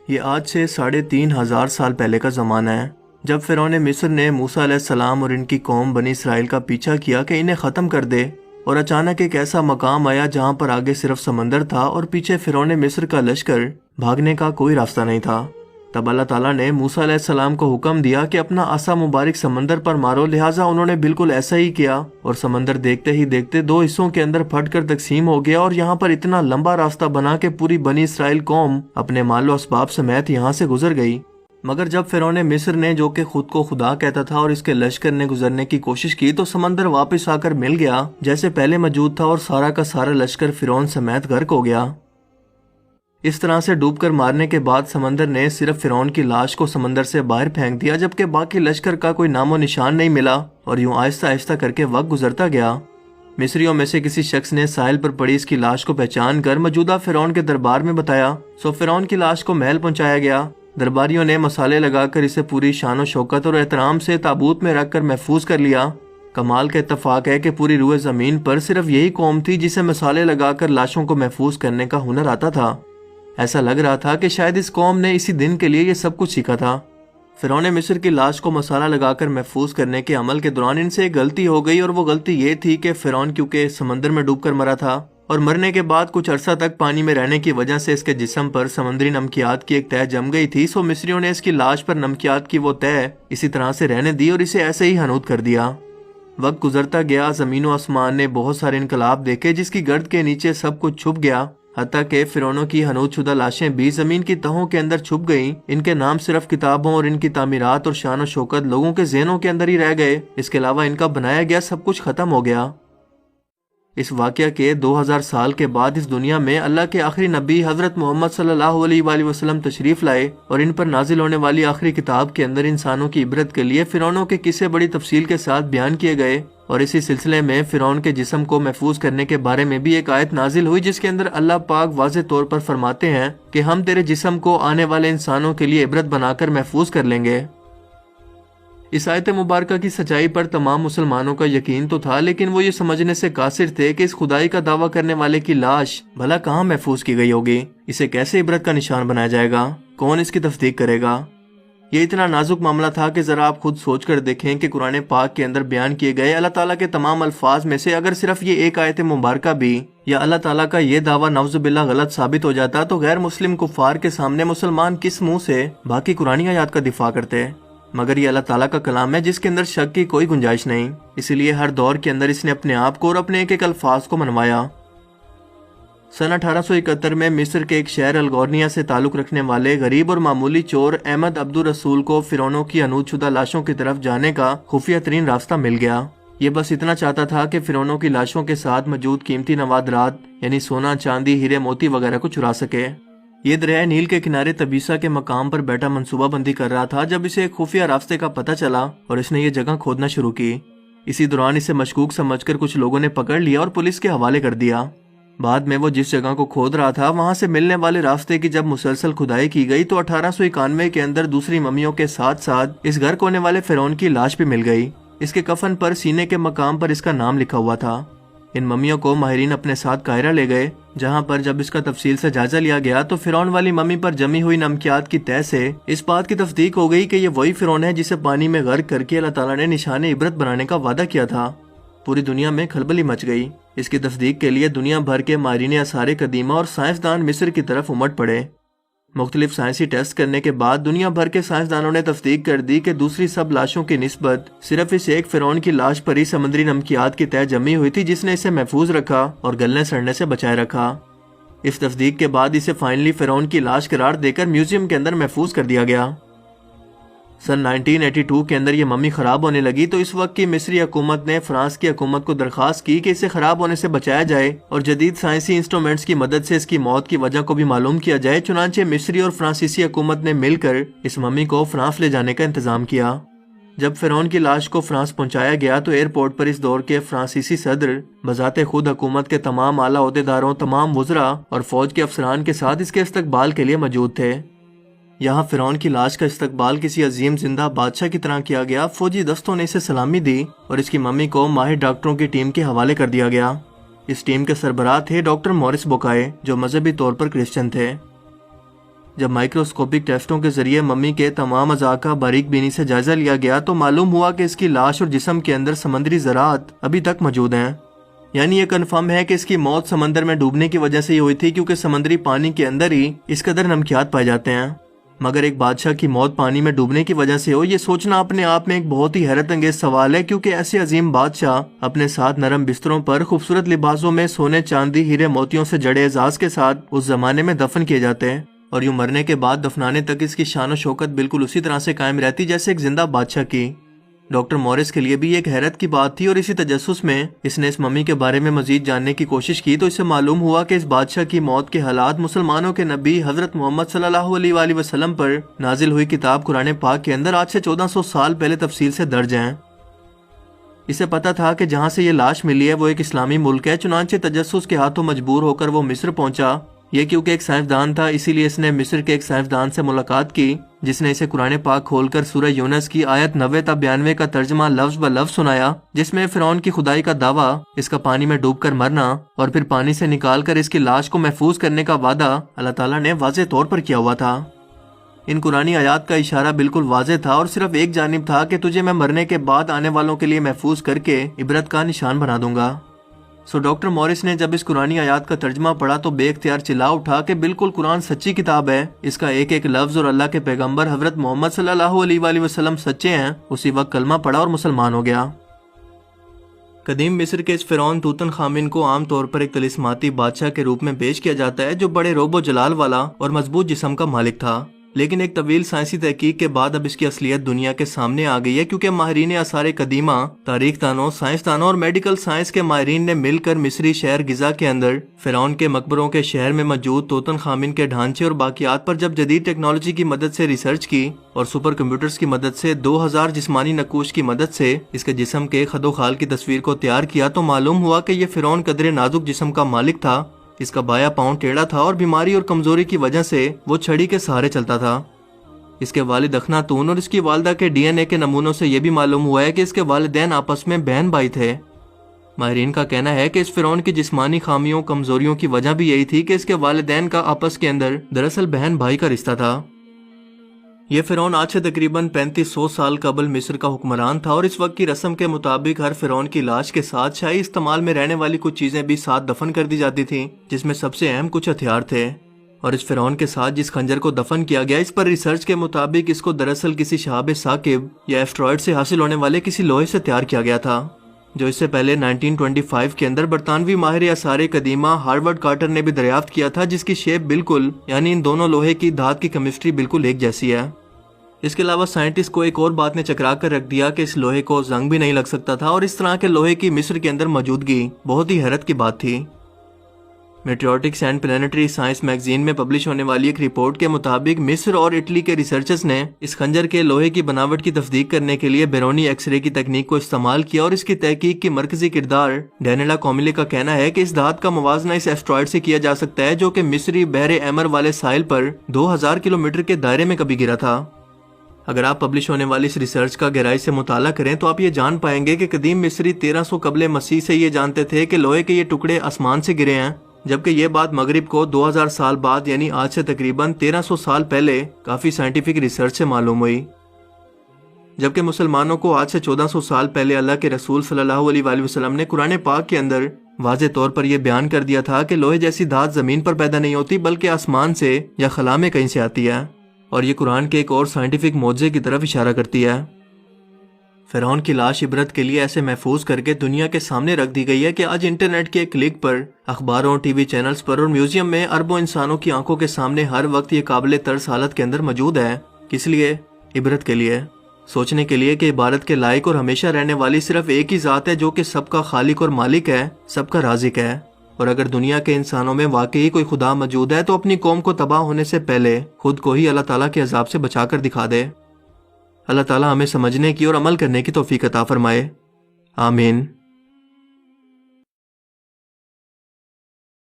یہ آج سے 3500 سال پہلے کا زمانہ ہے، جب فرعون مصر نے موسیٰ علیہ السلام اور ان کی قوم بنی اسرائیل کا پیچھا کیا کہ انہیں ختم کر دے، اور اچانک ایک ایسا مقام آیا جہاں پر آگے صرف سمندر تھا اور پیچھے فرعون مصر کا لشکر، بھاگنے کا کوئی راستہ نہیں تھا۔ تب اللہ تعالیٰ نے موسیٰ علیہ السلام کو حکم دیا کہ اپنا عصا مبارک سمندر پر مارو، لہٰذا انہوں نے بالکل ایسا ہی کیا، اور سمندر دیکھتے ہی دیکھتے 2 حصوں کے اندر پھٹ کر تقسیم ہو گیا، اور یہاں پر اتنا لمبا راستہ بنا کہ پوری بنی اسرائیل قوم اپنے مال و اسباب سمیت یہاں سے گزر گئی۔ مگر جب فرعون مصر نے، جو کہ خود کو خدا کہتا تھا، اور اس کے لشکر نے گزرنے کی کوشش کی تو سمندر واپس آ کر مل گیا جیسے پہلے موجود تھا، اور سارا کا سارا لشکر فرعون سمیت غرق ہو گیا۔ اس طرح سے ڈوب کر مارنے کے بعد سمندر نے صرف فرعون کی لاش کو سمندر سے باہر پھینک دیا، جبکہ باقی لشکر کا کوئی نام و نشان نہیں ملا، اور یوں آہستہ آہستہ کر کے وقت گزرتا گیا۔ مصریوں میں سے کسی شخص نے ساحل پر پڑی اس کی لاش کو پہچان کر موجودہ فرعون کے دربار میں بتایا، سو فرعون کی لاش کو محل پہنچایا گیا۔ درباریوں نے مسالے لگا کر اسے پوری شان و شوکت اور احترام سے تابوت میں رکھ کر محفوظ کر لیا۔ کمال کا اتفاق ہے کہ پوری روئے زمین پر صرف یہی قوم تھی جسے مسالے لگا کر لاشوں کو محفوظ کرنے کا ہنر آتا تھا۔ ایسا لگ رہا تھا کہ شاید اس قوم نے اسی دن کے لیے یہ سب کچھ سیکھا تھا۔ فرعون مصر کی لاش کو مسالہ لگا کر محفوظ کرنے کے عمل کے دوران ان سے ایک غلطی ہو گئی، اور وہ غلطی یہ تھی کہ فرعون کیونکہ سمندر میں ڈوب کر مرا تھا، اور مرنے کے بعد کچھ عرصہ تک پانی میں رہنے کی وجہ سے اس کے جسم پر سمندری نمکیات کی ایک تہ جم گئی تھی، سو مصریوں نے اس کی لاش پر نمکیات کی وہ تہ اسی طرح سے رہنے دی اور اسے ایسے ہی حنوط کر دیا۔ وقت گزرتا گیا، زمین و آسمان نے بہت سارے انقلاب دیکھے جس کی گرد کے نیچے سب کچھ چھپ گیا، حتیٰ کہ فرعونوں کی حنوط شدہ لاشیں بھی زمین کی تہوں کے اندر چھپ گئیں۔ ان کے نام صرف کتابوں اور ان کی تعمیرات اور شان و شوکت لوگوں کے ذہنوں کے اندر ہی رہ گئے، اس کے علاوہ ان کا بنایا گیا سب کچھ ختم ہو گیا۔ اس واقعہ کے 2000 سال کے بعد اس دنیا میں اللہ کے آخری نبی حضرت محمد صلی اللہ علیہ وآلہ وسلم تشریف لائے، اور ان پر نازل ہونے والی آخری کتاب کے اندر انسانوں کی عبرت کے لیے فرعونوں کے قصے بڑی تفصیل کے ساتھ بیان کیے گئے، اور اسی سلسلے میں فرعون کے جسم کو محفوظ کرنے کے بارے میں بھی ایک آیت نازل ہوئی جس کے اندر اللہ پاک واضح طور پر فرماتے ہیں کہ ہم تیرے جسم کو آنے والے انسانوں کے لیے عبرت بنا کر محفوظ کر لیں گے۔ اس آیت مبارکہ کی سچائی پر تمام مسلمانوں کا یقین تو تھا، لیکن وہ یہ سمجھنے سے قاصر تھے کہ اس خدائی کا دعویٰ کرنے والے کی لاش بھلا کہاں محفوظ کی گئی ہوگی، اسے کیسے عبرت کا نشان بنایا جائے گا، کون اس کی تصدیق کرے گا۔ یہ اتنا نازک معاملہ تھا کہ ذرا آپ خود سوچ کر دیکھیں کہ قرآن پاک کے اندر بیان کیے گئے اللہ تعالیٰ کے تمام الفاظ میں سے اگر صرف یہ ایک آیت مبارکہ بھی یا اللہ تعالیٰ کا یہ دعویٰ نعوذ باللہ غلط ثابت ہو جاتا تو غیر مسلم کفار کے سامنے مسلمان کس منہ سے باقی قرآنی آیات کا دفاع کرتے؟ مگر یہ اللہ تعالیٰ کا کلام ہے جس کے اندر شک کی کوئی گنجائش نہیں، اسی لیے ہر دور کے اندر اس نے اپنے آپ کو اور اپنے ایک ایک الفاظ کو منوایا۔ سن 1871 میں مصر کے ایک شہر الگورنیا سے تعلق رکھنے والے غریب اور معمولی چور احمد عبد الرسول کو فرعونوں کی حنوط شدہ لاشوں کی طرف جانے کا خفیہ ترین راستہ مل گیا۔ یہ بس اتنا چاہتا تھا کہ فرعونوں کی لاشوں کے ساتھ موجود قیمتی نوادرات یعنی سونا، چاندی، ہیرے موتی وغیرہ کو چرا سکے۔ یہ دریائے نیل کے کنارے تبیسا کے مقام پر بیٹھا منصوبہ بندی کر رہا تھا جب اسے ایک خفیہ راستے کا پتہ چلا اور اس نے یہ جگہ کھودنا شروع کی۔ اسی دوران اسے مشکوک سمجھ کر کچھ لوگوں نے پکڑ لیا اور پولیس کے حوالے کر دیا۔ بعد میں وہ جس جگہ کو کھود رہا تھا وہاں سے ملنے والے راستے کی جب مسلسل کھدائی کی گئی تو 1891 کے اندر دوسری ممیوں کے ساتھ ساتھ اس غرق ہونے والے فرعون کی لاش بھی مل گئی۔ اس کے کفن پر سینے کے مقام پر اس کا نام لکھا ہوا تھا۔ ان ممیوں کو ماہرین اپنے ساتھ قاہرہ لے گئے، جہاں پر جب اس کا تفصیل سے جائزہ لیا گیا تو فرعون والی ممی پر جمی ہوئی نمکیات کی تہ سے اس بات کی تصدیق ہو گئی کہ یہ وہی فرعون ہے جسے پانی میں غرق کر کے اللہ تعالیٰ نے نشان عبرت بنانے کا وعدہ کیا تھا۔ پوری دنیا میں کھلبلی مچ گئی۔ اس کی تصدیق کے لیے دنیا بھر کے ماہرین آثار قدیمہ اور سائنسدان مصر کی طرف امٹ پڑے۔ مختلف سائنسی ٹیسٹ کرنے کے بعد دنیا بھر کے سائنسدانوں نے تصدیق کر دی کہ دوسری سب لاشوں کی نسبت صرف اس ایک فرعون کی لاش پر ہی سمندری نمکیات کی تہ جمی ہوئی تھی جس نے اسے محفوظ رکھا اور گلنے سڑنے سے بچائے رکھا۔ اس تصدیق کے بعد اسے فائنلی فرعون کی لاش قرار دے کر میوزیم کے اندر محفوظ کر دیا گیا۔ سن 1982 کے اندر یہ ممی خراب ہونے لگی تو اس وقت کی مصری حکومت نے فرانس کی حکومت کو درخواست کی کہ اسے خراب ہونے سے بچایا جائے اور جدید سائنسی انسٹرومنٹس کی مدد سے اس کی موت کی وجہ کو بھی معلوم کیا جائے۔ چنانچہ مصری اور فرانسیسی حکومت نے مل کر اس ممی کو فرانس لے جانے کا انتظام کیا۔ جب فرعون کی لاش کو فرانس پہنچایا گیا تو ایئرپورٹ پر اس دور کے فرانسیسی صدر بذات خود حکومت کے تمام اعلیٰ عہدیداروں، تمام وزراء اور فوج کے افسران کے ساتھ اس کے استقبال کے لیے موجود تھے۔ یہاں فرعون کی لاش کا استقبال کسی عظیم زندہ بادشاہ کی طرح کیا گیا۔ فوجی دستوں نے اسے سلامی دی اور اس کی ممی کو ماہر ڈاکٹروں کی ٹیم کے حوالے کر دیا گیا۔ اس ٹیم کے سربراہ تھے ڈاکٹر مورس بوکائے جو مذہبی طور پر کرسچن تھے۔ جب مائکروسکوپک ٹیسٹوں کے ذریعے ممی کے تمام اعضاء کا باریک بینی سے جائزہ لیا گیا تو معلوم ہوا کہ اس کی لاش اور جسم کے اندر سمندری ذرات ابھی تک موجود ہیں۔ یعنی یہ کنفرم ہے کہ اس کی موت سمندر میں ڈوبنے کی وجہ سے ہی ہوئی تھی، کیونکہ سمندری پانی کے اندر ہی اس قدر نمکیات پائے جاتے ہیں۔ مگر ایک بادشاہ کی موت پانی میں ڈوبنے کی وجہ سے ہو، یہ سوچنا اپنے آپ میں ایک بہت ہی حیرت انگیز سوال ہے، کیونکہ ایسے عظیم بادشاہ اپنے ساتھ نرم بستروں پر خوبصورت لباسوں میں سونے چاندی ہیرے موتیوں سے جڑے اعزاز کے ساتھ اس زمانے میں دفن کیے جاتے ہیں، اور یوں مرنے کے بعد دفنانے تک اس کی شان و شوکت بالکل اسی طرح سے قائم رہتی جیسے ایک زندہ بادشاہ کی۔ ڈاکٹر مورس کے لیے بھی یہ ایک حیرت کی بات تھی، اور اسی تجسس میں اس نے اس ممی کے بارے میں مزید جاننے کی کوشش کی تو اس سے معلوم ہوا کہ اس بادشاہ کی موت کے حالات مسلمانوں کے نبی حضرت محمد صلی اللہ علیہ وآلہ وسلم پر نازل ہوئی کتاب قرآن پاک کے اندر آج سے 1400 سال پہلے تفصیل سے درج ہیں۔ اسے پتا تھا کہ جہاں سے یہ لاش ملی ہے وہ ایک اسلامی ملک ہے، چنانچہ تجسس کے ہاتھوں مجبور ہو کر وہ مصر پہنچا۔ یہ کیونکہ ایک سائنسدان تھا، اسی لیے اس نے مصر کے ایک سائنسدان سے ملاقات کی، جس نے اسے قرآن پاک کھول کر سورہ یونس کی آیت 90 تا 92 کا ترجمہ لفظ ب لفظ سنایا، جس میں فرعون کی خدائی کا دعویٰ، اس کا پانی میں ڈوب کر مرنا اور پھر پانی سے نکال کر اس کی لاش کو محفوظ کرنے کا وعدہ اللہ تعالیٰ نے واضح طور پر کیا ہوا تھا۔ ان قرآنی آیات کا اشارہ بالکل واضح تھا اور صرف ایک جانب تھا کہ تجھے میں مرنے کے بعد آنے والوں کے لیے محفوظ کر کے عبرت کا نشان بنا دوں گا۔ ڈاکٹر مورس نے جب اس قرآنی آیات کا ترجمہ پڑھا تو بے اختیار چلا اٹھا کہ بالکل قرآن سچی کتاب ہے، اس کا ایک ایک لفظ اور اللہ کے پیغمبر حضرت محمد صلی اللہ علیہ وآلہ وسلم سچے ہیں۔ اسی وقت کلمہ پڑھا اور مسلمان ہو گیا۔ قدیم مصر کے اس فرعون توتن خامن کو عام طور پر ایک طلسماتی بادشاہ کے روپ میں پیش کیا جاتا ہے، جو بڑے روب و جلال والا اور مضبوط جسم کا مالک تھا، لیکن ایک طویل سائنسی تحقیق کے بعد اب اس کی اصلیت دنیا کے سامنے آ گئی ہے، کیونکہ ماہرین آثار قدیمہ، تاریخ دانوں، سائنس دانوں اور میڈیکل سائنس کے ماہرین نے مل کر مصری شہر غزہ کے اندر فرعون کے مقبروں کے شہر میں موجود توتن خامن کے ڈھانچے اور باقیات پر جب جدید ٹیکنالوجی کی مدد سے ریسرچ کی اور سپر کمپیوٹرز کی مدد سے 2000 جسمانی نقوش کی مدد سے اس کے جسم کے خد و خال کی تصویر کو تیار کیا تو معلوم ہوا کہ یہ فرعون قدر نازک جسم کا مالک تھا۔ اس کا بایاں پاؤں ٹیڑھا تھا اور بیماری اور کمزوری کی وجہ سے وہ چھڑی کے سہارے چلتا تھا۔ اس کے والد اخناتون اور اس کی والدہ کے ڈی این اے کے نمونوں سے یہ بھی معلوم ہوا ہے کہ اس کے والدین آپس میں بہن بھائی تھے۔ ماہرین کا کہنا ہے کہ اس فرعون کی جسمانی خامیوں کمزوریوں کی وجہ بھی یہی تھی کہ اس کے والدین کا آپس کے اندر دراصل بہن بھائی کا رشتہ تھا۔ یہ فرعون آج سے تقریباً 3500 سال قبل مصر کا حکمران تھا، اور اس وقت کی رسم کے مطابق ہر فرعون کی لاش کے ساتھ شاہی استعمال میں رہنے والی کچھ چیزیں بھی ساتھ دفن کر دی جاتی تھیں، جس میں سب سے اہم کچھ ہتھیار تھے۔ اور اس فرعون کے ساتھ جس خنجر کو دفن کیا گیا، اس پر ریسرچ کے مطابق اس کو دراصل کسی شہاب ثاقب یا ایسٹرائڈ سے حاصل ہونے والے کسی لوہے سے تیار کیا گیا تھا، جو اس سے پہلے 1925 کے اندر برطانوی ماہر آثار قدیمہ ہارورڈ کارٹر نے بھی دریافت کیا تھا، جس کی شیپ بالکل، یعنی ان دونوں لوہے کی دھات کی کیمسٹری بالکل ایک جیسی ہے۔ اس کے علاوہ سائنٹسٹ کو ایک اور بات نے چکرا کر رکھ دیا کہ اس لوہے کو زنگ بھی نہیں لگ سکتا تھا، اور اس طرح کے لوہے کی مصر کے اندر موجودگی بہت ہی حیرت کی بات تھی۔ Meteoritics and planetary science magazine میں پبلش ہونے والی ایک رپورٹ کے مطابق مصر اور اٹلی کے ریسرچرز نے اس خنجر کے لوہے کی بناوٹ کی تصدیق کرنے کے لیے بیرونی ایکس رے کی تکنیک کو استعمال کیا، اور اس کی تحقیق کی مرکزی کردار ڈینیلا کوملے کا کہنا ہے کہ اس دھات کا موازنہ اس ایسٹرائڈ سے کیا جا سکتا ہے جو کہ مصری بحر احمر والے ساحل پر 2000 کلومیٹر کے دائرے میں کبھی گرا تھا۔ اگر آپ پبلش ہونے والی اس ریسرچ کا گہرائی سے مطالعہ کریں تو آپ یہ جان پائیں گے کہ قدیم مصری 1300 قبل مسیح سے یہ جانتے تھے کہ لوہے کے یہ ٹکڑے آسمان سے گرے ہیں، جبکہ یہ بات مغرب کو 2000 سال بعد یعنی آج سے تقریباً 1300 سال پہلے کافی سائنٹیفک ریسرچ سے معلوم ہوئی۔ جبکہ مسلمانوں کو آج سے 1400 سال پہلے اللہ کے رسول صلی اللہ علیہ وآلہ وسلم نے قرآن پاک کے اندر واضح طور پر یہ بیان کر دیا تھا کہ لوہے جیسی دھات زمین پر پیدا نہیں ہوتی بلکہ آسمان سے یا خلا میں کہیں سے آتی ہے، اور یہ قرآن کے ایک اور سائنٹیفک معجزے کی طرف اشارہ کرتی ہے۔ فرعون کی لاش عبرت کے لیے ایسے محفوظ کر کے دنیا کے سامنے رکھ دی گئی ہے کہ آج انٹرنیٹ کے ایک کلک پر اخباروں، ٹی وی چینلز پر اور میوزیم میں اربوں انسانوں کی آنکھوں کے سامنے ہر وقت یہ قابل ترس حالت کے اندر موجود ہے۔ کس لیے؟ عبرت کے لیے، سوچنے کے لیے کہ عبادت کے لائق اور ہمیشہ رہنے والی صرف ایک ہی ذات ہے جو کہ سب کا خالق اور مالک ہے، سب کا رازق ہے۔ اور اگر دنیا کے انسانوں میں واقعی کوئی خدا موجود ہے تو اپنی قوم کو تباہ ہونے سے پہلے خود کو ہی اللہ تعالیٰ کے عذاب سے بچا کر دکھا دے۔ اللہ تعالیٰ ہمیں سمجھنے کی اور عمل کرنے کی توفیق عطا فرمائے، آمین۔